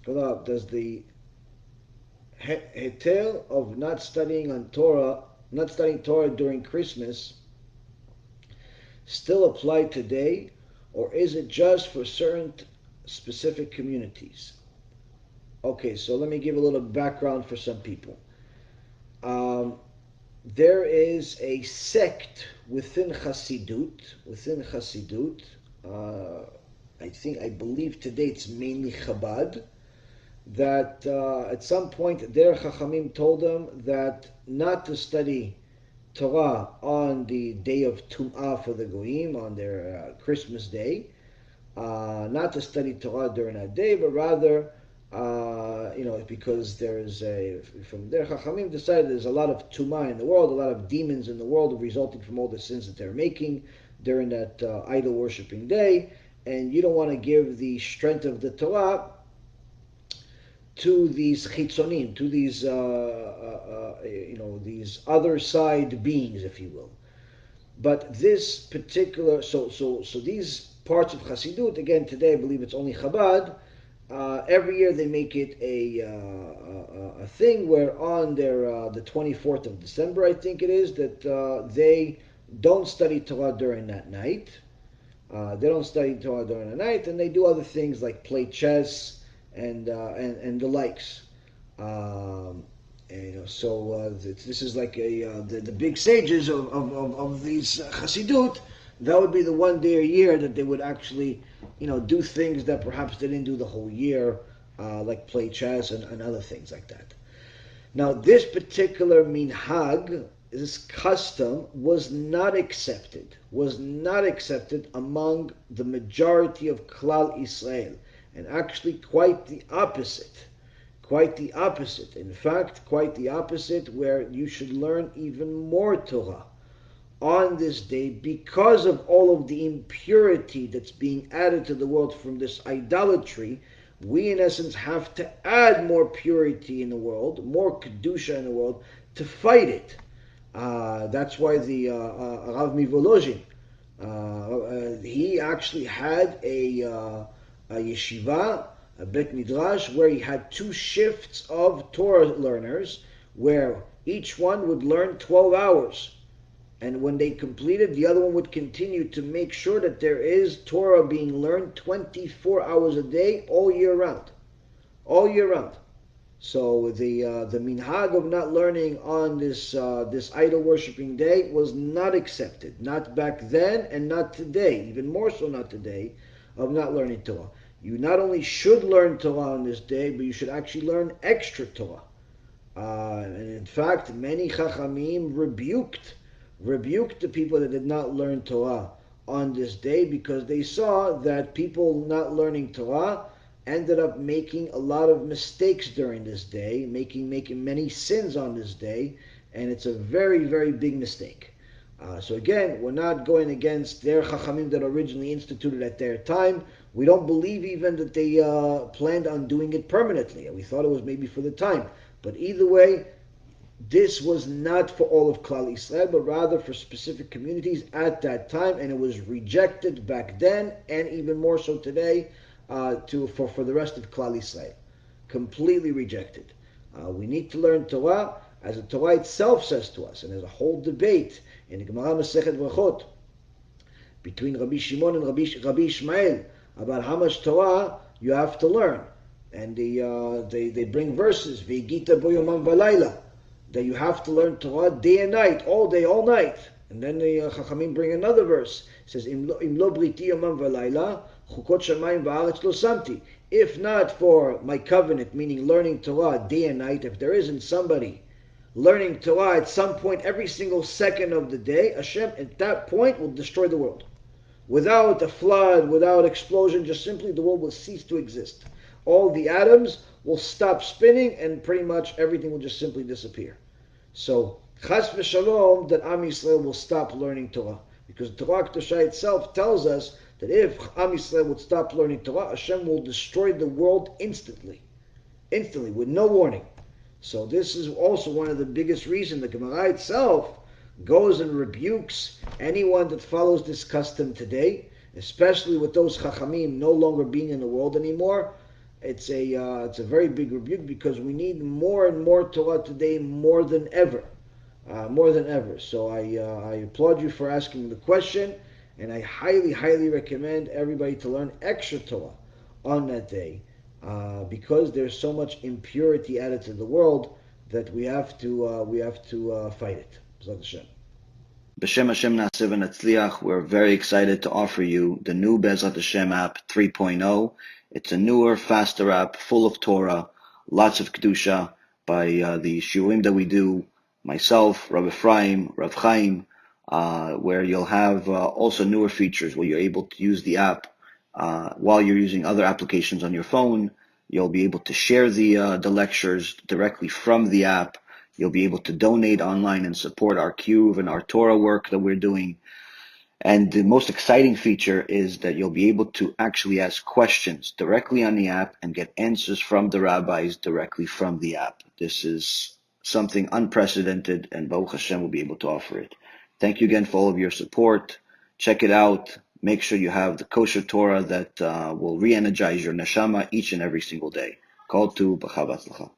does the hetel of not studying Torah during Christmas still apply today, or is it just for certain specific communities? Okay, so let me give a little background for some people. There is a sect within Hasidut. I believe today it's mainly Chabad. That at some point their Chachamim told them that not to study Torah on the day of Tum'ah for the Goyim, on their Christmas day, not to study Torah during that day, but rather, because from their Chachamim decided there's a lot of Tum'ah in the world, a lot of demons in the world resulting from all the sins that they're making during that idol worshipping day, and you don't want to give the strength of the Torah to these chitzonim, to these these other side beings, if you will. But this particular, so these parts of Hasidut, again today I believe it's only Chabad. Every year they make it a thing where on their the 24th of December, I think it is, that they don't study Torah during that night. They don't study Torah during the night, and they do other things like play chess and the likes. This is like the big sages of these Hasidut. That would be the one day a year that they would actually, do things that perhaps they didn't do the whole year, like play chess and other things like that. Now, this particular minhag, this custom, was not accepted among the majority of Klal Israel, and actually quite the opposite. In fact, quite the opposite, where you should learn even more Torah on this day because of all of the impurity that's being added to the world from this idolatry. We, in essence, have to add more purity in the world, more kedusha in the world, to fight it. That's why the Rav Mivolozhin, he actually had a yeshiva, a bet midrash, where he had two shifts of Torah learners, where each one would learn 12 hours. And when they completed, the other one would continue to make sure that there is Torah being learned 24 hours a day, all year round. So the minhag of not learning on this idol worshipping day was not accepted, not back then and not today, even more so not today, of not learning Torah. You not only should learn Torah on this day, but you should actually learn extra Torah. And in fact, many Chachamim rebuked the people that did not learn Torah on this day, because they saw that people not learning Torah ended up making a lot of mistakes during this day, making many sins on this day, and it's a very, very big mistake. So again, we're not going against their Chachamim that originally instituted at their time. We don't believe even that they planned on doing it permanently. We thought it was maybe for the time. But either way, this was not for all of Klal Yisrael, but rather for specific communities at that time, and it was rejected back then, and even more so today, for the rest of Klal Yisrael. Completely rejected. We need to learn Torah, as the Torah itself says to us, and there's a whole debate in the Gemara Masechet Brachot between Rabbi Shimon and Rabbi Ishmael about how much Torah you have to learn. And they bring verses, V'yigita bo yomam v'layla, that you have to learn Torah day and night, all day, all night. And then the Chachamim bring another verse. It says, Im lo briti yomam v'layla, chukot shamayim v'aretz lo samti. If not for my covenant, meaning learning Torah day and night, if there isn't somebody learning Torah at some point every single second of the day, HaShem at that point will destroy the world. Without a flood, without explosion, just simply the world will cease to exist. All the atoms will stop spinning, and pretty much everything will just simply disappear. So, chas v'shalom, that Am Yisrael will stop learning Torah. Because Torah Kedusha itself tells us that if Am Yisrael would stop learning Torah, HaShem will destroy the world instantly, with no warning. So this is also one of the biggest reasons the Gemara itself goes and rebukes anyone that follows this custom today, especially with those Chachamim no longer being in the world anymore. it's a very big rebuke, because we need more and more Torah today, more than ever. So I applaud you for asking the question, and I highly recommend everybody to learn extra Torah on that day, because there's so much impurity added to the world that we have to fight it. B'ezrat Hashem. B'Shem Hashem Na'aseh v'Natzliach, we're very excited to offer you the new BeEzrat Hashem app 3.0. It's a newer, faster app full of Torah, lots of Kedusha by the Shiurim that we do, myself, Rabbi Efraim, Rav Chaim, where you'll have also newer features where you're able to use the app while you're using other applications on your phone. You'll be able to share the lectures directly from the app. You'll be able to donate online and support our Cube and our Torah work that we're doing. And the most exciting feature is that you'll be able to actually ask questions directly on the app and get answers from the rabbis directly from the app. This is something unprecedented, and Baruch Hashem will be able to offer it. Thank you again for all of your support. Check it out. Make sure you have the kosher Torah that will re-energize your neshama each and every single day. Kol tu b'chava tzlacha.